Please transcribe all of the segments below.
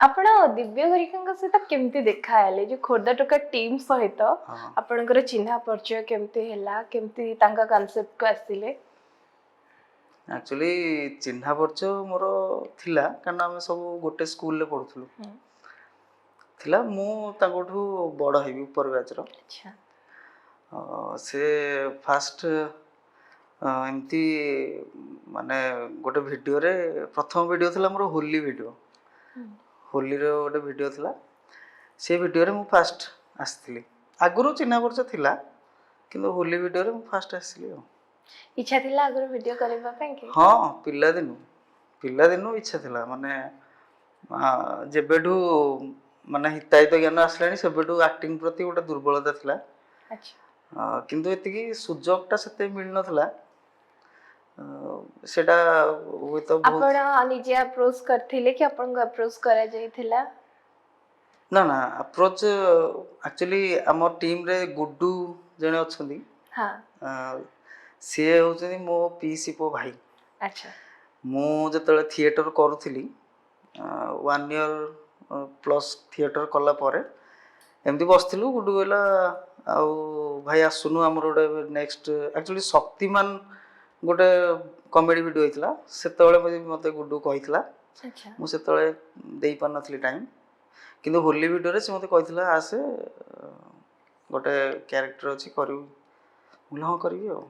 आपण दिव्य हरिकांक सहित केमती देखा हेले जो खोर्धा टोका टीम सहित आपनकर चिन्हा परिचय केमती हैला केमती तांका कांसेप्ट को आसिले एक्चुअली चिन्हा परिचय मोर थिला कारण आम सब गोटे स्कूल ले पढुथलु थिला मु तांकोठू बड़ हेबी ऊपर बैच रो अच्छा से फास्ट एमती माने गोटे वीडियो रे प्रथम वीडियो थिला मोर होली वीडियो होली रे गोटे वीडियो थिला से वीडियो रे मु फास्ट आस्थिली आगुरु चिन्हा परिचय थिला किंतु होली वीडियो रे मु फास्ट आस्थिली इच्छा थिला अगर वीडियो करबा पे के हाँ पिला दिनु इच्छा थिला माने जेबेठू माने हिताहित ज्ञान आसलानी सेबेठू एक्टिंग प्रति गोटे दुर्बलता थिला अच्छा किंतु एतिकी सुजोगटा सेते मिल नथला सेटा हुए तो बहुत आपण निजे अप्रोच करथिले कि आपण को अप्रोच करा जायथिला ना अप्रोच एक्चुअली आम टीम रे गुड्डू जने अछंदी हां सी होचनी मो पीसी पो भाई अच्छा मु जतले थिएटर करूथली 1 इयर प्लस थिएटर कला परे एमती बसथिलु गुड्डू कहला आउ भाई आसुनु हमर गोटे नेक्स्ट एक्चुअली शक्तिमान गोटे कॉमेडी वीडियो होइतला सेतबेले मते गुड्डू कहितला अच्छा मु सेतबेले देई पार नथली टाइम किंतु होली वीडियो रे से मते कहितला आसे गोटे कैरेक्टर अछि करिउ मुला हो करिवि हो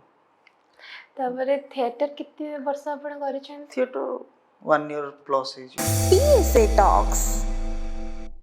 तापरे थिएटर कितने वर्ष आपण करिछन थिएटर 1 इयर प्लस है PSA Talks